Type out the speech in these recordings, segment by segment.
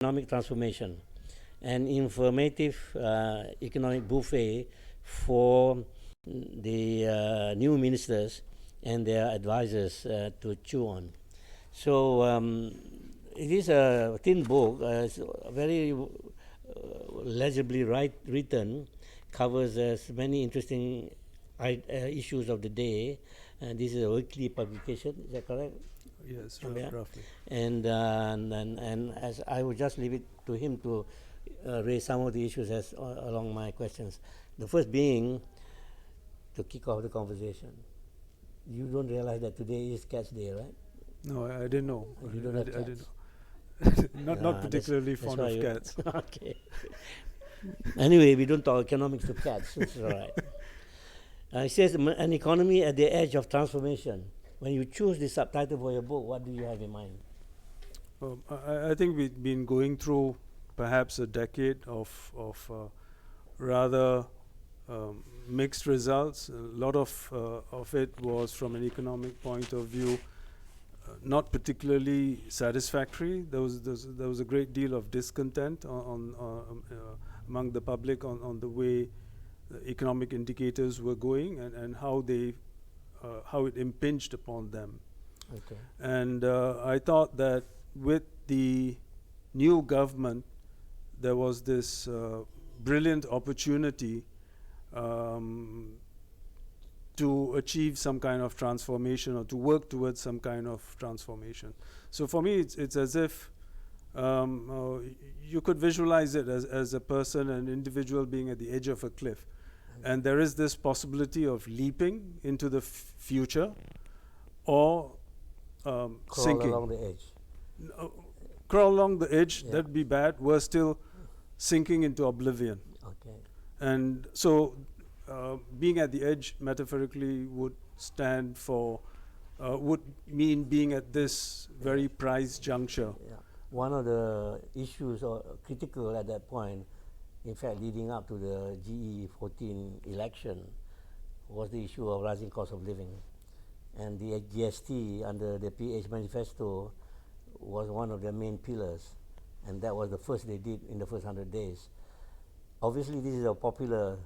economic transformation, an informative economic buffet for the new ministers and their advisors to chew on. So it is a thin book, it's very legibly written, covers as many interesting issues of the day. This is a weekly publication, is that correct? Yes, Yeah. roughly. And as I would just leave it to him to raise some of the issues as along my questions. The first being, to kick off the conversation, you don't realize that today is Cats Day, right? No, I didn't know. You don't have I cats? didn't know. Not particularly fond of cats. Okay. Anyway, we don't talk economics to cats, so it's all right. It says an economy at the edge of transformation. When you choose the subtitle for your book, what do you have in mind? I think we've been going through perhaps a decade of rather mixed results. A lot of it was, from an economic point of view, not particularly satisfactory. There was a great deal of discontent among the public on the way the economic indicators were going and how it impinged upon them. Okay. And I thought that with the new government, there was this brilliant opportunity to achieve some kind of transformation or to work towards some kind of transformation. So for me, it's as if you could visualize it as a person, an individual being at the edge of a cliff. And there is this possibility of leaping into the future or sinking. Crawl along the edge. Crawl along the edge, Yeah. that'd be bad. We're still sinking into oblivion. Okay. And so being at the edge metaphorically would stand for, would mean being at this very prized juncture. Yeah. One of the issues critical at that point, in fact, leading up to the GE14 election, was the issue of rising cost of living. And the GST under the PH manifesto was one of their main pillars. And that was the first they did in the first 100 days. Obviously, this is a popular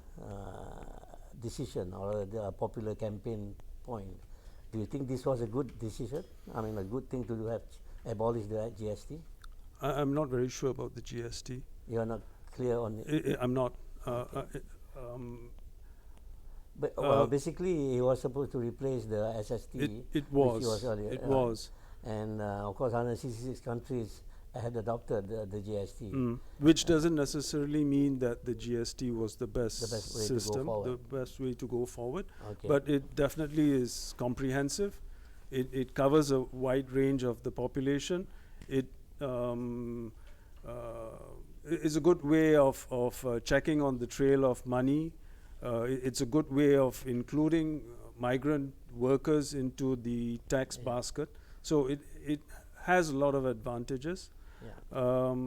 decision or a popular campaign point. Do you think this was a good decision? I mean, a good thing to do, have abolish the GST? I'm not very sure about the GST. You are not clear on it? I'm not. But basically, it was supposed to replace the SST. It was. Which was earlier. It was. And of course, 166 countries had adopted the GST. Which doesn't necessarily mean that the GST was the best way to go system, the forward. best way to go forward. Okay. But it definitely is comprehensive. It covers a wide range of the population. It is a good way of checking on the trail of money. It's a good way of including migrant workers into the tax basket. So it has a lot of advantages. Yeah.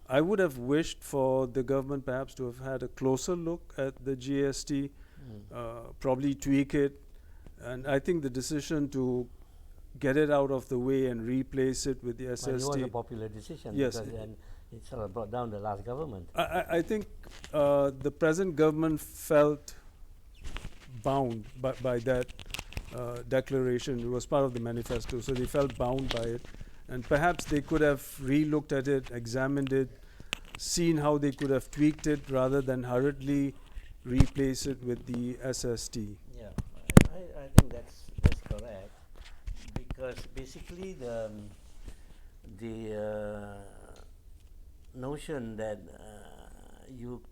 I would have wished for the government perhaps to have had a closer look at the GST, probably tweak it. And I think the decision to get it out of the way and replace it with the SST. But it was a popular decision. Yes. Because then it sort of brought down the last government. I think the present government felt bound by that declaration. It was part of the manifesto, so they felt bound by it. And perhaps they could have re-looked at it, examined it, seen how they could have tweaked it rather than hurriedly replace it with the SST. Yeah, I think that's correct, because basically the notion that you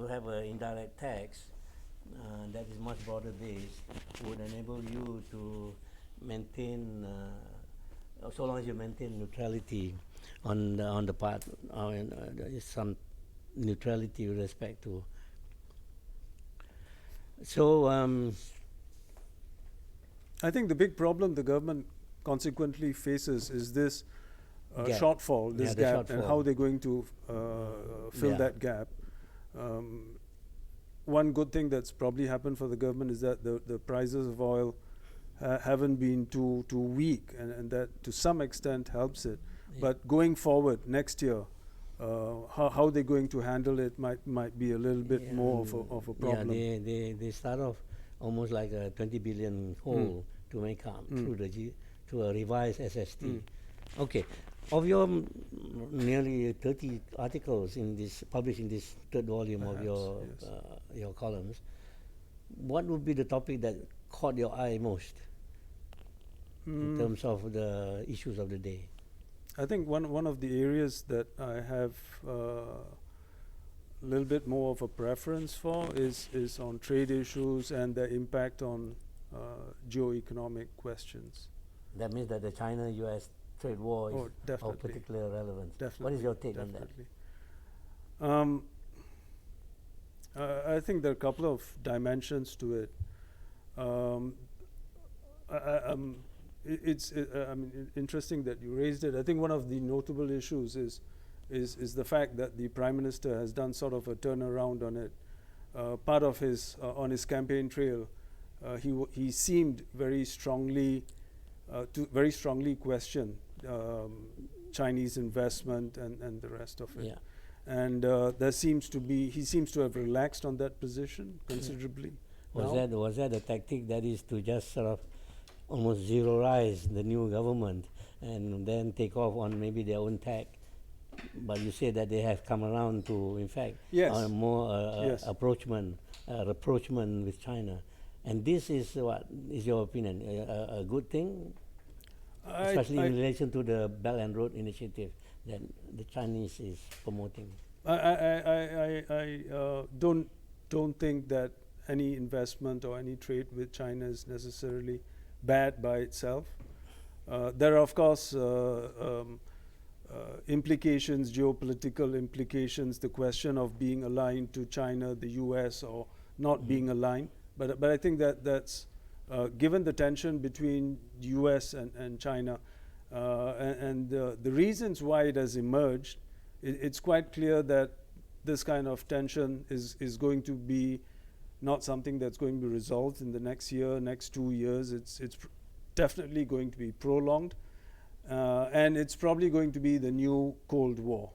have an indirect tax that is much broader based would enable you to maintain, so long as you maintain neutrality on the part, there is some neutrality with respect to. So I think the big problem the government consequently faces is this shortfall, this gap, and how they're going to fill that gap. One good thing that's probably happened for the government is that the prices of oil haven't been too weak, and that to some extent helps it. Yeah. But going forward next year, how they're going to handle it might be a little bit more of a problem. Yeah, they start off almost like a 20 billion hole to make up through through a revised SST. Okay, of your nearly 30 articles in this published in this third volume of your columns, what would be the topic that caught your eye most in terms of the issues of the day? I think one of the areas that I have a little bit more of a preference for is on trade issues and their impact on geoeconomic questions. That means that the China-US trade war is definitely. of particular relevance. Definitely. What is your take on that? I think there are a couple of dimensions to it. It's interesting that you raised it. I think one of the notable issues is the fact that the Prime Minister has done sort of a turnaround on it. Part of his on his campaign trail, he seemed very strongly to question Chinese investment and the rest of it. Yeah. And he seems to have relaxed on that position considerably. Was that a tactic that is to just sort of almost zeroize the new government and then take off on maybe their own tack? But you say that they have come around to, in fact, more rapprochement with China. And this is what is your opinion? A good thing? Especially in relation to the Belt and Road Initiative that the Chinese is promoting. I don't think that any investment or any trade with China is necessarily bad by itself. There are, of course, implications, geopolitical implications, the question of being aligned to China, the US, or not being aligned. But I think that's given the tension between the US and China and the reasons why it has emerged, it's quite clear that this kind of tension is going to be not something that's going to be resolved in the next year, next 2 years. It's definitely going to be prolonged, and it's probably going to be the new Cold War.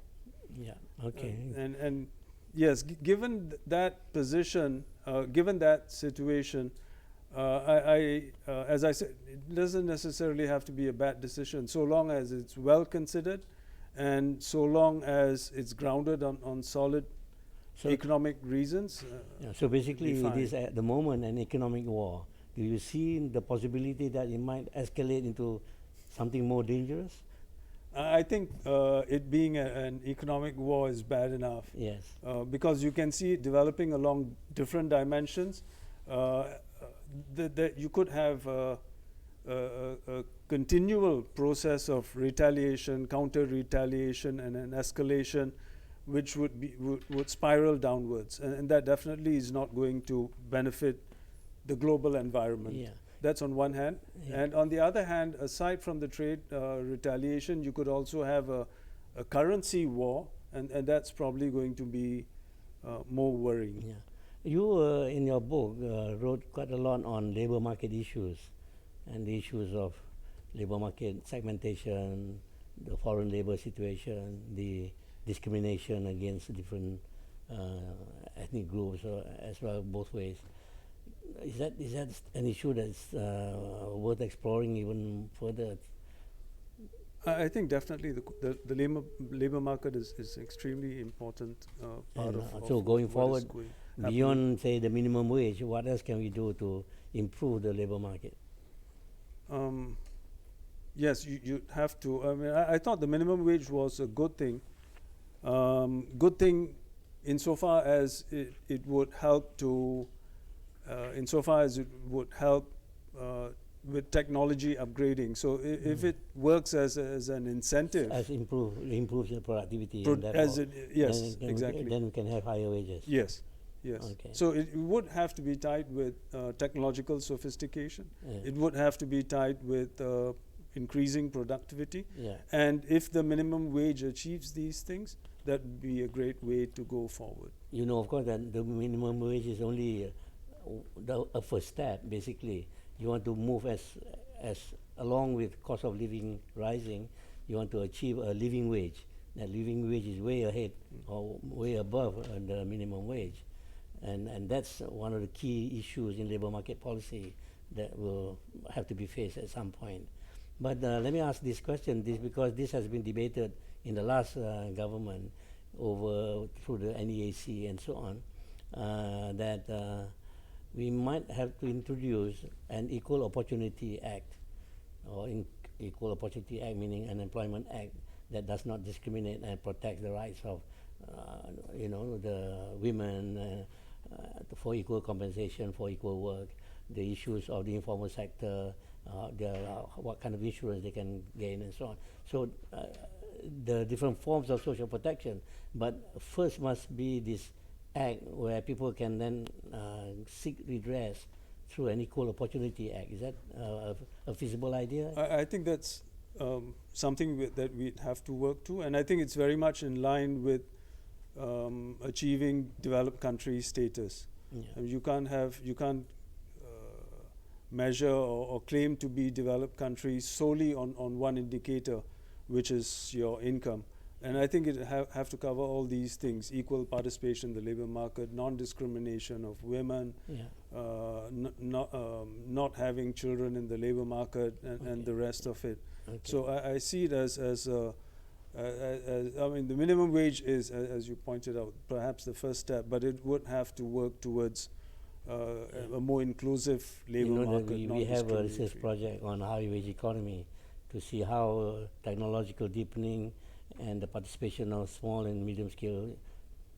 Yeah. Okay. And yes, given that position, given that situation, as I said, it doesn't necessarily have to be a bad decision, so long as it's well considered, and so long as it's grounded on solid economic reasons. So basically, it is at the moment an economic war. Do you see the possibility that it might escalate into something more dangerous? I think it being an economic war is bad enough. Yes. Because you can see it developing along different dimensions. That you could have a continual process of retaliation, counter-retaliation, and an escalation, which would spiral downwards, and that definitely is not going to benefit the global environment. Yeah. That's on one hand. Yeah. And on the other hand, aside from the trade retaliation, you could also have a currency war, and that's probably going to be more worrying. Yeah. You, in your book, wrote quite a lot on labor market issues and the issues of labor market segmentation, the foreign labor situation, the discrimination against different ethnic groups, as well, both ways. Is that an issue that's worth exploring even further? I think definitely the labor market is extremely important part of so going forward, beyond happening. say the minimum wage, what else can we do to improve the labor market? Yes, you have to. I mean, I thought the minimum wage was a good thing. Good thing insofar as it would help to, with technology upgrading. So if it works as an incentive, as improves the productivity, yes, exactly. Then we can have higher wages. Yes. Yes. Okay. So it would have to be tied with technological sophistication. Yeah. It would have to be tied with increasing productivity. Yeah. And if the minimum wage achieves these things, that would be a great way to go forward. You know, of course, that the minimum wage is only a first step. Basically, you want to move as along with cost of living rising. You want to achieve a living wage, that living wage is way ahead or way above the minimum wage. And that's one of the key issues in labor market policy that will have to be faced at some point. But let me ask this question, because this has been debated in the last government through the NEAC and so on, that we might have to introduce an Equal Opportunity Act, or Equal Opportunity Act meaning an employment act that does not discriminate and protects the rights of the women for equal compensation for equal work, the issues of the informal sector, what kind of insurance they can gain and so on. So the different forms of social protection, but first must be this act where people can then seek redress through an Equal Opportunity Act. Is that a feasible idea? I think that's something that we have to work to, and I think it's very much in line with achieving developed country status. Yeah. I mean, you can't measure or claim to be developed country solely on one indicator, which is your income. And I think it have to cover all these things: equal participation in the labor market, non-discrimination of women, not having children in the labor market, and the rest of it. Okay. So I see it as I mean, the minimum wage is, as you pointed out, perhaps the first step, but it would have to work towards a more inclusive labor market. We have a research project on high wage economy to see how technological deepening and the participation of small and medium scale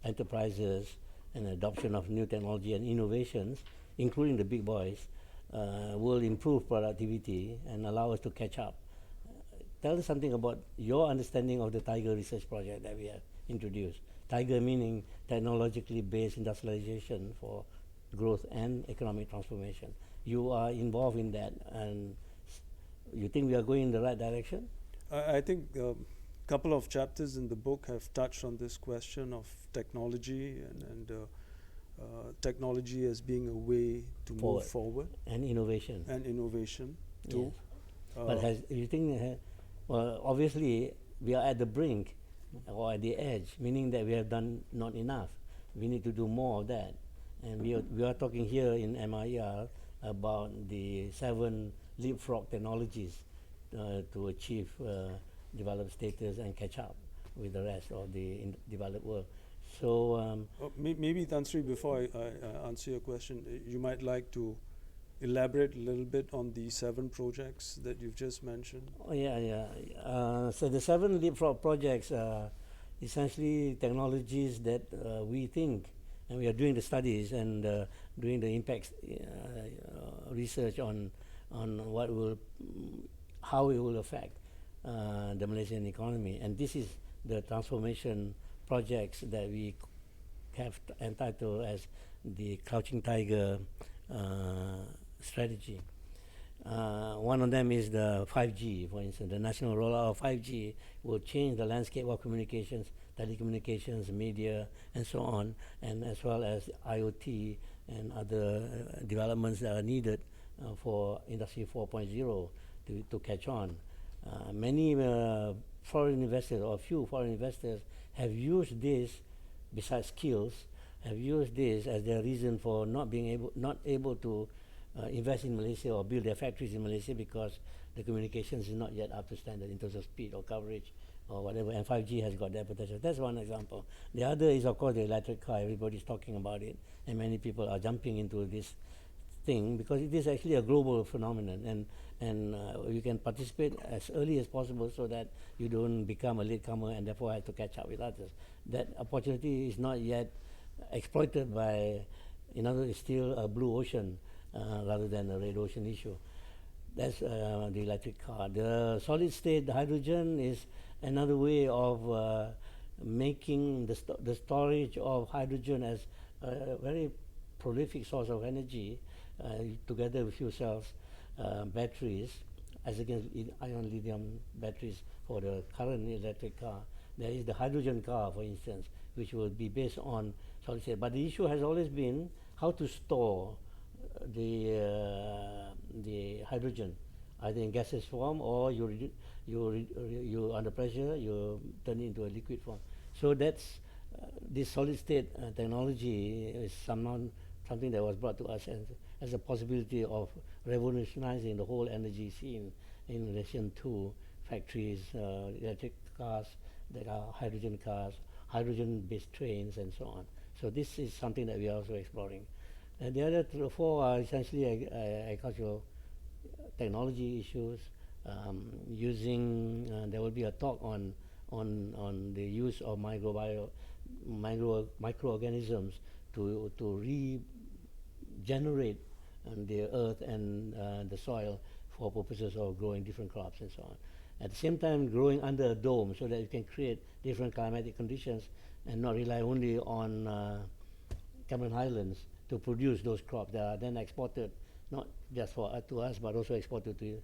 enterprises and adoption of new technology and innovations, including the big boys, will improve productivity and allow us to catch up. Tell us something about your understanding of the Tiger research project that we have introduced. Tiger meaning technologically based industrialization for growth and economic transformation. You are involved in that, and you think we are going in the right direction? I think a couple of chapters in the book have touched on this question of technology and technology as being a way to move forward. And innovation. And innovation too. Yes. But you think, well, obviously we are at the brink or at the edge, meaning that we have done not enough. We need to do more of that. And we are talking here in MIER about the 7 leapfrog technologies to achieve developed status and catch up with the rest of the developed world. So maybe Tan Sri, before I answer your question, you might like to elaborate a little bit on the 7 projects that you've just mentioned. Oh, yeah. So the 7 leapfrog projects are essentially technologies that we think, and we are doing the studies and doing the impact research on how it will affect the Malaysian economy. And this is the transformation projects that we have entitled as the Crouching Tiger strategy. One of them is the 5G, for instance. The national rollout of 5G will change the landscape of communications, telecommunications, media, and so on, and as well as IoT and other developments that are needed for Industry 4.0 to catch on. Many foreign investors, or few foreign investors, have used this, besides skills, have used this as their reason for not able to invest in Malaysia or build their factories in Malaysia, because the communications is not yet up to standard in terms of speed or coverage or whatever, and 5G has got that potential. That's one example. The other is, of course, the electric car. Everybody's talking about it, and many people are jumping into this thing because it is actually a global phenomenon, and you can participate as early as possible so that you don't become a latecomer and therefore have to catch up with others. That opportunity is not yet exploited by, in other words, it's still a blue ocean rather than a red ocean issue. That's the electric car. The solid state hydrogen is another way of making the storage of hydrogen as a very prolific source of energy together with fuel cells, batteries, as against ion lithium batteries for the current electric car. There is the hydrogen car, for instance, which will be based on solid state. But the issue has always been how to store the hydrogen either in gaseous form or you under pressure you turn it into a liquid form. So that's this solid state technology is something that was brought to us as a possibility of revolutionizing the whole energy scene in relation to factories, electric cars, there are hydrogen cars, hydrogen-based trains, and so on. So this is something that we are also exploring. And the other four are essentially agricultural technology issues. There will be a talk on the use of microorganisms to regenerate the earth and the soil for purposes of growing different crops and so on. At the same time, growing under a dome so that you can create different climatic conditions and not rely only on Cameron Highlands to produce those crops that are then exported, not just to us, but also exported to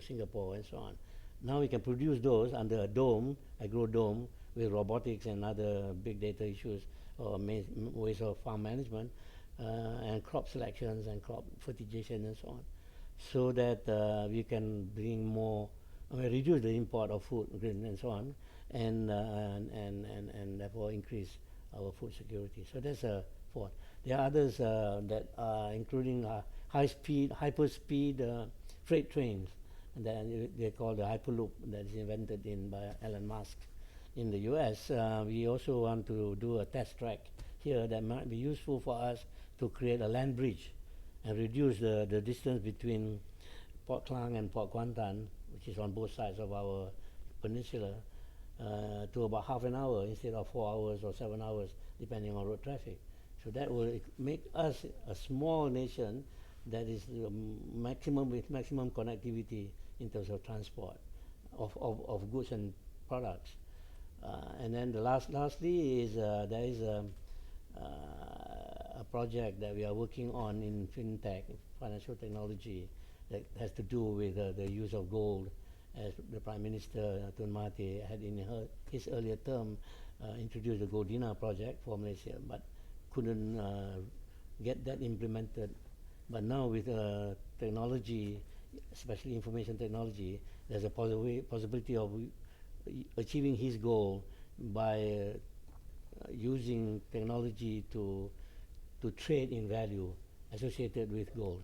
Singapore and so on. Now we can produce those under a dome, agro-dome, with robotics and other big data issues or ways of farm management and crop selections and crop fertilization and so on, so that we can bring more, reduce the import of food, grain and so on, and therefore increase our food security. So that's a fourth. There are others that are including hyper-speed freight trains, and then they call the Hyperloop, that is invented by Elon Musk in the US. We also want to do a test track here that might be useful for us to create a land bridge and reduce the distance between Port Klang and Port Kuantan, which is on both sides of our peninsula, to about half an hour instead of 4 hours or 7 hours, depending on road traffic. So that will make us a small nation that is with maximum connectivity in terms of transport of goods and products. And then lastly is there is a project that we are working on in fintech, financial technology, that has to do with the use of gold, as the Prime Minister Tun Mahathir had in his earlier term introduced the Gold Dinar project for Malaysia, but couldn't get that implemented. But now with technology, especially information technology, there's a possibility of achieving his goal by using technology to trade in value associated with gold.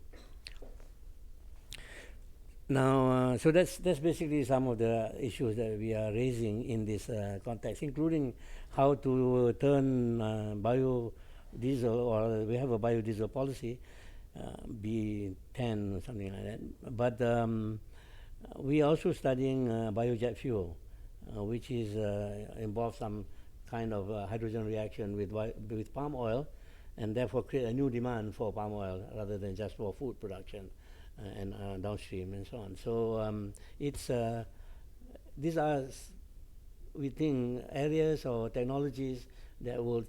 Now, so that's basically some of the issues that we are raising in this context, including how to turn biodiesel, or we have a biodiesel policy, B10 or something like that. But we are also studying biojet fuel, which is involves some kind of hydrogen reaction with palm oil, and therefore create a new demand for palm oil rather than just for food production and downstream and so on. So these are, we think, areas or technologies that will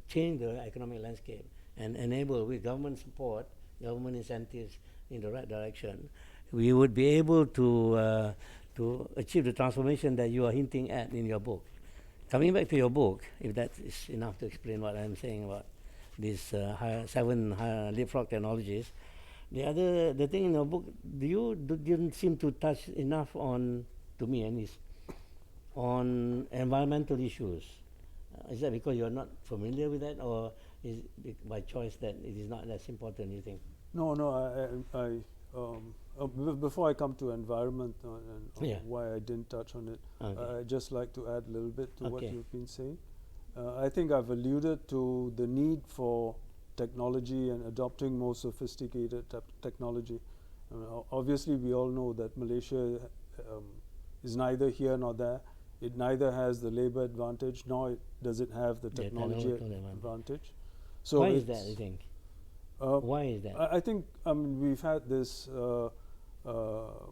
change the economic landscape and enable, with government support, government incentives in the right direction, we would be able to achieve the transformation that you are hinting at in your book. Coming back to your book, if that is enough to explain what I'm saying about these 7 leapfrog technologies. The thing in your book, you didn't seem to touch enough on, to me at least, on environmental issues. Is that because you're not familiar with that, or is it by choice that it is not as important, you think? No, before I come to environment and why I didn't touch on it, I'd just like to add a little bit to what you've been saying. I think I've alluded to the need for technology and adopting more sophisticated technology. Obviously, we all know that Malaysia is neither here nor there. It neither has the labor advantage, nor does it have the technology advantage. So why is that, you think? Why is that? I think we've had this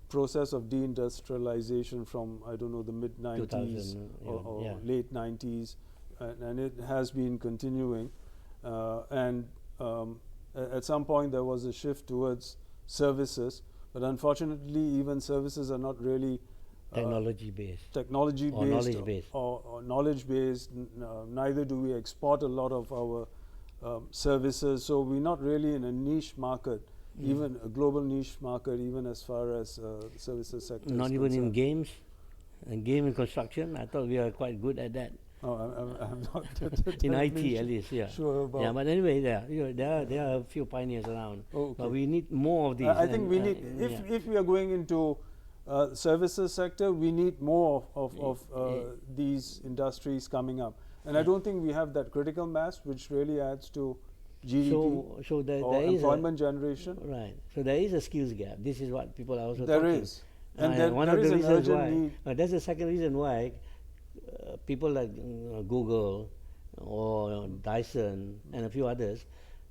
process of deindustrialization from, I don't know, the mid-90s or late 90s, and it has been continuing. And at some point there was a shift towards services, but unfortunately even services are not really technology-based or knowledge-based. Neither do we export a lot of our services, so we're not really in a niche market even a global niche market, even as far as the services sector is Not even in concerned. games, and game and construction. I thought we are quite good at that. Oh, I'm not In IT terribly at least, yeah. sure about. Yeah, but anyway, there are a few pioneers around. Oh, okay. But we need more of these. I think we and, need, yeah. if we are going into services sector, we need more of these industries coming up. And I don't think we have that critical mass which really adds to GDP So there or is employment generation. right. So there is a skills gap. This is what people are also There talking. is. And One there of is the an reasons urgent why. need. That's the second reason why people like Google or Dyson and a few others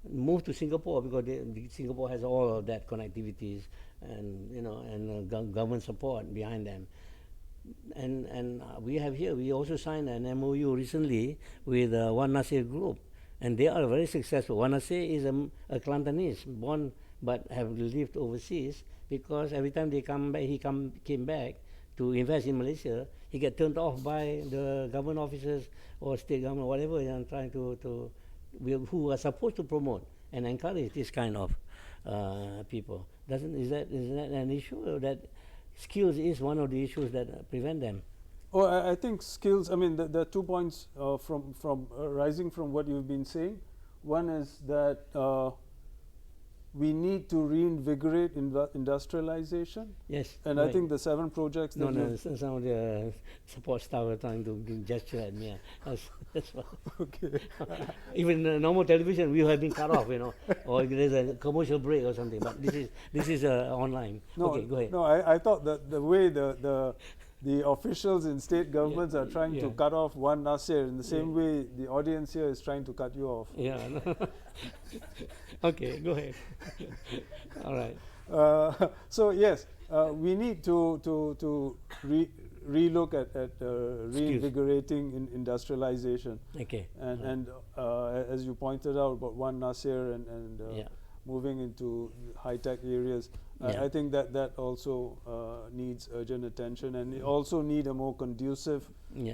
move to Singapore, because Singapore has all of that connectivities and government support behind them. And we have here, we also signed an MOU recently with Wan Nasir Group, and they are very successful. Wan Nasir is a Kelantanese, born but have lived overseas, because every time they come back, came back to invest in Malaysia, he get turned off by the government officers or state government, whatever, trying who are supposed to promote and encourage this kind of people. Is that an issue, or that skills is one of the issues that prevent them? Oh, I think skills. I mean, there are 2 points from rising from what you've been saying. One is that we need to reinvigorate industrialization. Yes. And right. I think the 7 projects. No, some of the support staff are trying to gesture at me. That's what. Okay. Even normal television, we have been cut off, or there's a commercial break or something. But this is online. No, okay, go ahead. No, I thought that the way the officials in state governments are trying to cut off Wan Nasir, in the same way the audience here is trying to cut you off. Yeah. Okay, go ahead. All right. So yes, we need to relook at reinvigorating industrialization. Okay. And as you pointed out about Wan Nasir and moving into high-tech areas, I think that also needs urgent attention, and we also need a more conducive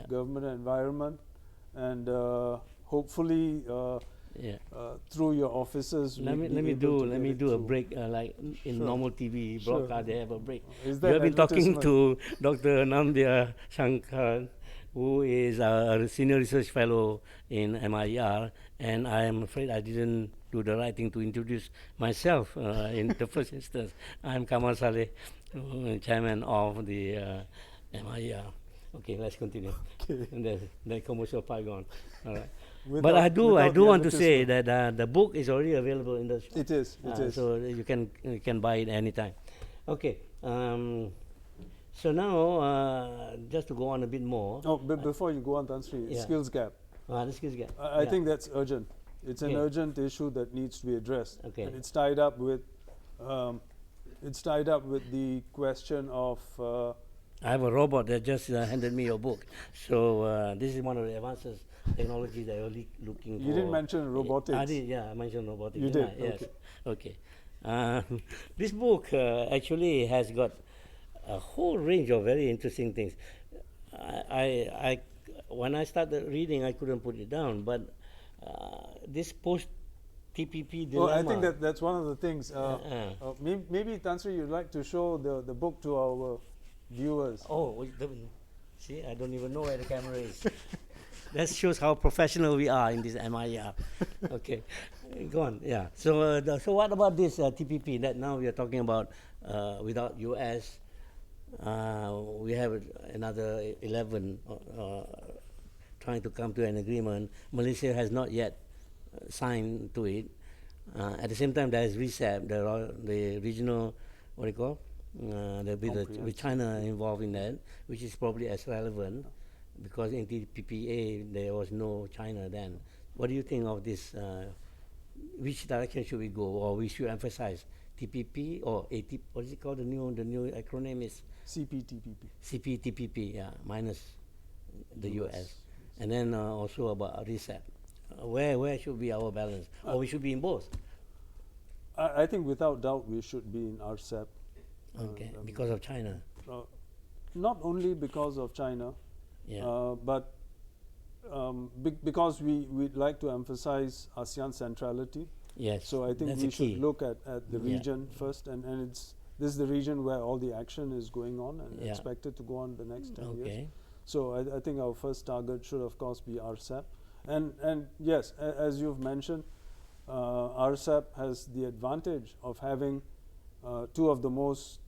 government environment, and hopefully through your offices. Let me do a break, like in normal TV broadcast. They have a break. You have been talking to Dr. Nambia Shankar, who is a senior research fellow in MIER, and I am afraid I didn't do the right thing to introduce myself in the first instance. I'm Kamal Saleh, chairman of the MIER. Okay, let's continue. Okay. And the commercial part gone. All right. But I do want to say that the book is already available in the shop. It is. So you can buy it anytime. Okay. So now, just to go on a bit more. Oh, but before you go on, Tan Sri, skills gap. The skills gap. I think that's urgent. It's an urgent issue that needs to be addressed. Okay. And it's tied up with the question of. I have a robot that just handed me your book. So this is one of the advances technology that you're looking for. You didn't mention robotics. I did, I mentioned robotics. You did? Yes. Okay. This book actually has got a whole range of very interesting things. When I started reading, I couldn't put it down, but this post-TPP dilemma. Well, I think that's one of the things. Maybe, Tan Sri, you'd like to show the book to our viewers. Oh, see, I don't even know where the camera is. That shows how professional we are in this MIER. Okay, go on. Yeah. So, so what about this TPP that now we are talking about? Without US, we have another 11 trying to come to an agreement. Malaysia has not yet signed to it. At the same time, there is RCEP, the regional, what do you call? With China involved in that, which is probably as relevant, because in the PPA there was no China then. What do you think of this? Which direction should we go, or we should emphasize TPP or ATP? What is it called? The new acronym is CPTPP. CPTPP, yeah, minus the US, and then also about RCEP. Where should be our balance, or we should be in both? I think without doubt we should be in RCEP. Okay, because of China. Not only because of China, but because we'd like to emphasize ASEAN centrality. Yes, So I think that's we the should key. look at the Yeah. region first, and this is the region where all the action is going on and Yeah. expected to go on the next 10 years. Okay. So I think our first target should of course be RCEP. And yes, as you've mentioned, RCEP has the advantage of having two of the most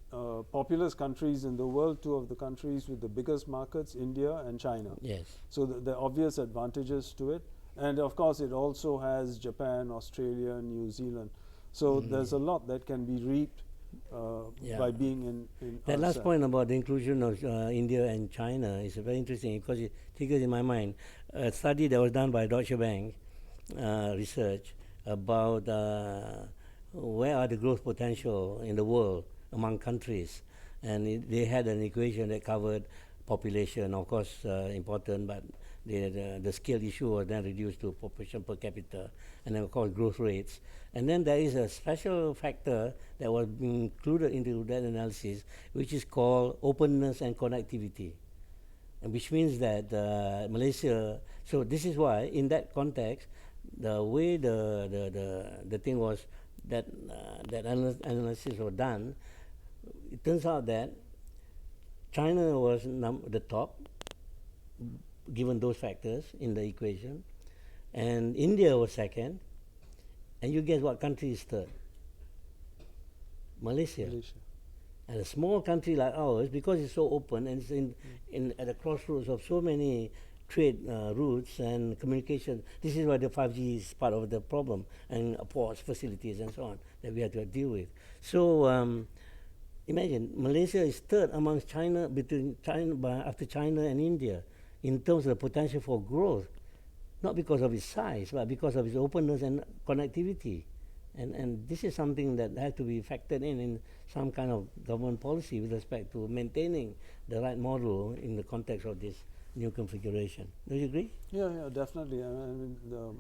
populous countries in the world, two of the countries with the biggest markets, India and China. Yes. So the obvious advantages to it. And of course, it also has Japan, Australia, New Zealand. So there's a lot that can be reaped Yeah. by being in That last RCEP. point about the inclusion of India and China is very interesting because it triggers in my mind a study that was done by Deutsche Bank research about where are the growth potential in the world among countries, and they had an equation that covered population, of course, important, but the scale issue was then reduced to population per capita, and then of course growth rates. And then there is a special factor that was included into that analysis, which is called openness and connectivity, and which means that Malaysia. So this is why, in that context, the way the thing was that that analysis was done, it turns out that China was the top, given those factors in the equation, and India was second, and you guess what country is third? Malaysia. And a small country like ours, because it's so open and it's in at the crossroads of so many trade routes and communication. This is why the 5G is part of the problem, and ports, facilities, and so on that we have to deal with. So imagine Malaysia is third amongst China, after China and India, in terms of the potential for growth, not because of its size, but because of its openness and connectivity. And this is something that has to be factored in some kind of government policy with respect to maintaining the right model in the context of this new configuration. Do you agree? Yeah, definitely. I mean, the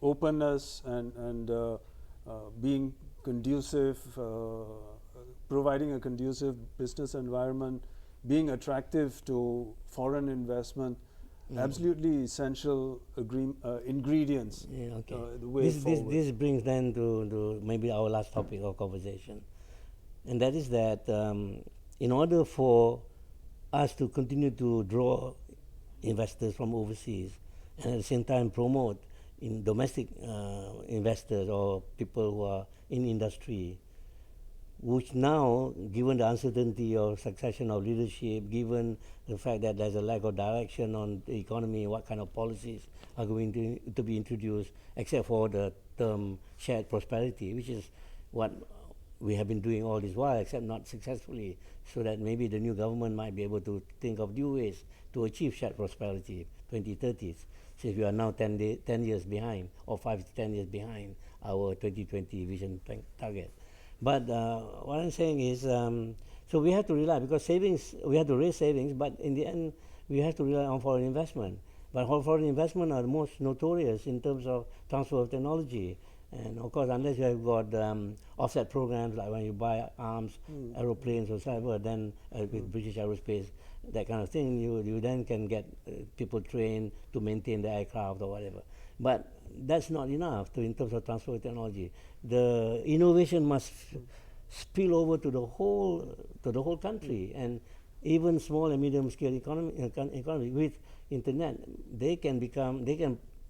openness and being conducive, providing a conducive business environment, being attractive to foreign investment, absolutely essential ingredients. Yeah, okay. The way forward. This brings then to maybe our last topic of conversation, and that is that in order for us to continue to draw investors from overseas and at the same time promote in domestic investors or people who are in industry, which now, given the uncertainty of succession of leadership, given the fact that there's a lack of direction on the economy, what kind of policies are going to be introduced, except for the term shared prosperity, which is what we have been doing all this while, except not successfully, so that maybe the new government might be able to think of new ways to achieve shared prosperity 2030s, since we are now 10 years behind, or 5 to 10 years behind our 2020 vision target. But what I'm saying is, so we have to rely, because savings, we have to raise savings, but in the end, we have to rely on foreign investment. But foreign investment are the most notorious in terms of transfer of technology. And of course, unless you have got offset programs, like when you buy arms, aeroplanes or whatever, then with British Aerospace, that kind of thing, you then can get people trained to maintain the aircraft or whatever. But that's not enough in terms of transfer of technology. The innovation must spill over to the whole country, and even small and medium scale economy with internet, they can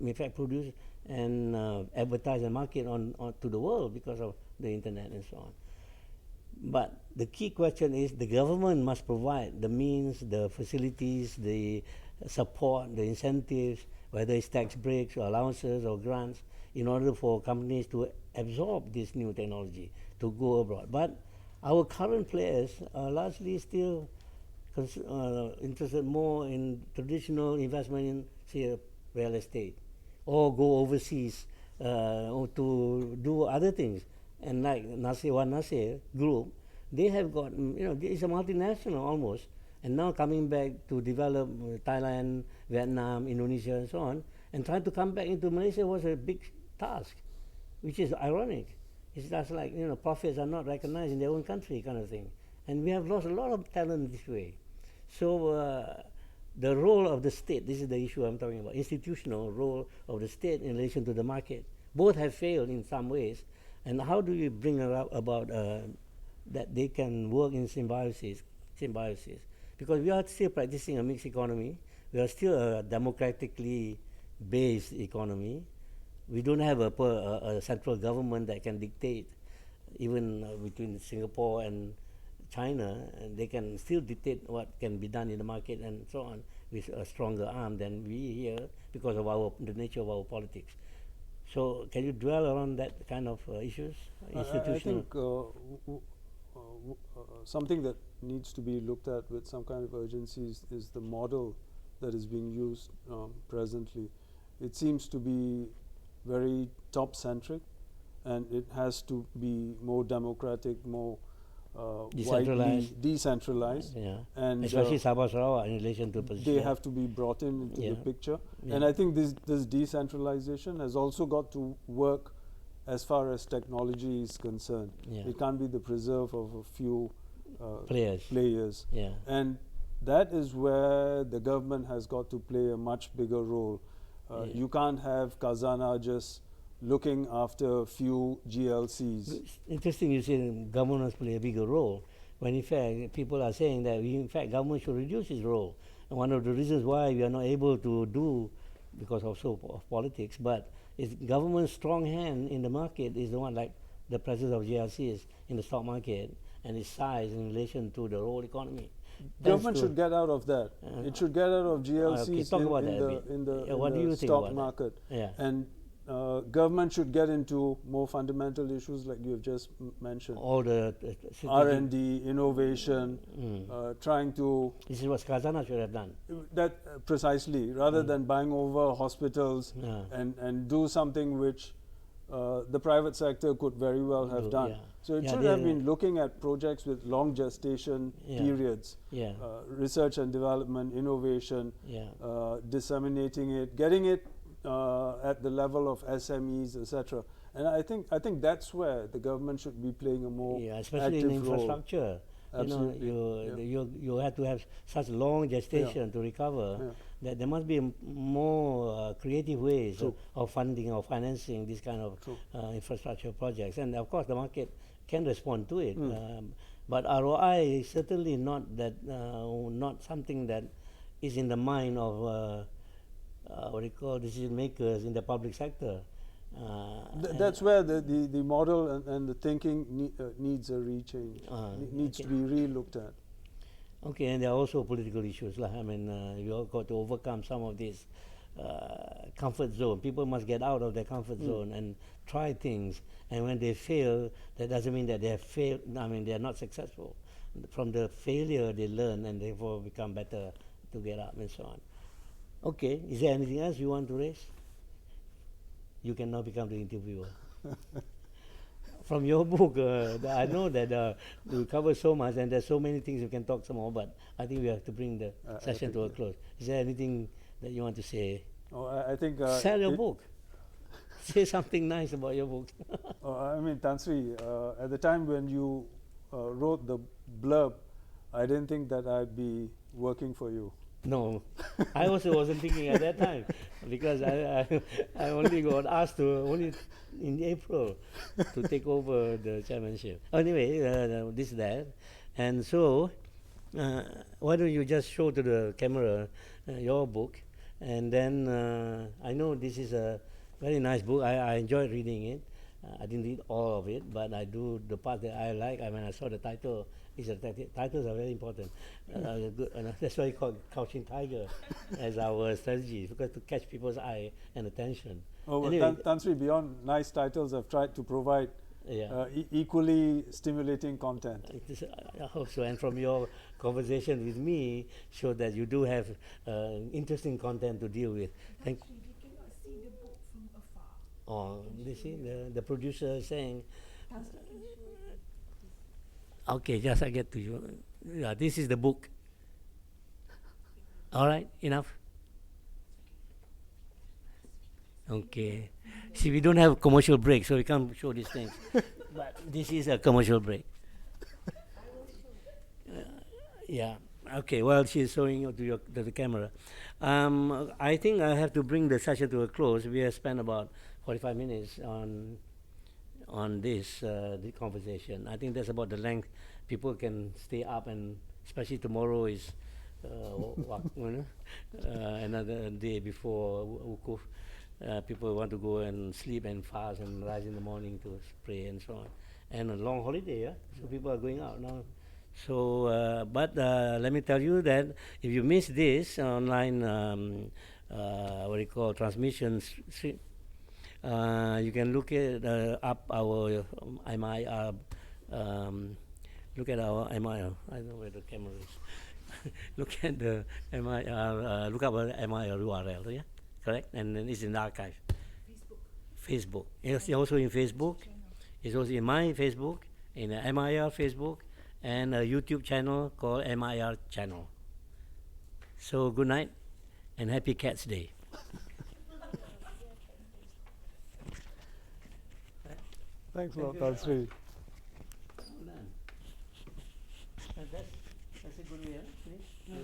in fact produce and advertise and market on to the world because of the internet and so on. But the key question is the government must provide the means, the facilities, the support, the incentives, whether it's tax breaks or allowances or grants, in order for companies to absorb this new technology, to go abroad. But our current players are largely still interested more in traditional investment in, say, real estate, or go overseas or to do other things. And like Nasir Group, they have got, it's a multinational almost, and now coming back to develop Thailand, Vietnam, Indonesia, and so on, and trying to come back into Malaysia was a big task, which is ironic. It's just like, profits are not recognized in their own country, kind of thing. And we have lost a lot of talent this way. So the role of the state, this is the issue I'm talking about, institutional role of the state in relation to the market. Both have failed in some ways. And how do you bring about that they can work in symbiosis? Because we are still practicing a mixed economy. We are still a democratically based economy. We don't have a central government that can dictate, even between Singapore and China, and they can still dictate what can be done in the market and so on with a stronger arm than we here because of the nature of our politics. So can you dwell around that kind of issues, institutional? I think something that needs to be looked at with some kind of urgency is the model that is being used presently. It seems to be very top-centric, and it has to be more democratic, more decentralized, Yeah, and especially Sabah Sarawak in relation to position. they have to be brought into the picture. Yeah. And I think this decentralization has also got to work as far as technology is concerned. Yeah. It can't be the preserve of a few players. Yeah. And that is where the government has got to play a much bigger role. You can't have Khazanah just looking after a few GLCs. It's interesting you say government must play a bigger role, when in fact people are saying that in fact government should reduce its role. And one of the reasons why we are not able to do, because of politics, but it's government's strong hand in the market is the one, like the presence of GLCs in the stock market and its size in relation to the whole economy. Government should get out of that. It should get out of GLCs in the stock market. Yeah. And government should get into more fundamental issues like you have just mentioned. All the R&D, innovation, trying to... This is what Khazanah should have done. That precisely, rather than buying over hospitals and do something which the private sector could very well have done. Yeah. So it should have been looking at projects with long gestation periods, research and development, innovation, disseminating it, getting it at the level of SMEs, etc. And I think that's where the government should be playing a more especially active in infrastructure. Role. Absolutely. You have to have such long gestation to recover. That there must be more creative ways of funding or financing this kind of infrastructure projects. And of course, the market can respond to it. But ROI is certainly not not something that is in the mind of what you call decision makers in the public sector. That's where the model and the thinking needs a rechange, needs to be re-looked at. Okay, and there are also political issues. I mean, you all got to overcome some of this comfort zone. People must get out of their comfort zone and try things. And when they fail, that doesn't mean that they have failed. I mean, they are not successful. From the failure, they learn and therefore become better to get up and so on. Okay, is there anything else you want to raise? You can now become the interviewer. From your book, I know that you cover so much and there's so many things you can talk some more, but I think we have to bring the session to a close. Is there anything that you want to say? Oh, I think... Sell your book. Say something nice about your book. I mean, Tan Sri, at the time when you wrote the blurb, I didn't think that I'd be working for you. No, I also wasn't thinking at that time, because I only got asked to only in April to take over the chairmanship. Anyway, this that, and so why don't you just show to the camera your book, and then I know this is a very nice book. I enjoyed reading it. I didn't read all of it, but I do the part that I like. I mean, I saw the title. Titles are very important. That's why we call Couching Tiger as our strategy, because to catch people's eye and attention. Oh, anyway, Tan Sri, beyond nice titles, I've tried to provide equally stimulating content. I hope so. And from your conversation with me, show that you do have interesting content to deal with. Actually, we cannot see the book from afar. Oh, you see, the producer is saying. Okay, just I get to you. Yeah, this is the book. All right, enough? Okay. See, we don't have commercial break, so we can't show these things. But this is a commercial break. Yeah. Okay, well, she's showing you to the camera. I think I have to bring the session to a close. We have spent about 45 minutes on this conversation. I think that's about the length people can stay up, and especially tomorrow is another day before Wukuf. People want to go and sleep and fast and rise in the morning to pray and so on. And a long holiday, yeah? So people are going out now. So, but let me tell you that if you miss this online, what do you call, transmissions, you can look at up our MIR. Look at our MIR. I don't know where the camera is. Look at the MIR. Look up our MIR URL. Yeah, correct. And then it's in the archive. Facebook. It's also in Facebook. It's also in my Facebook, in the MIR Facebook, and a YouTube channel called MIR channel. So good night, and happy Cats Day. Thanks a lot, Tan Sri. That's a good way, huh?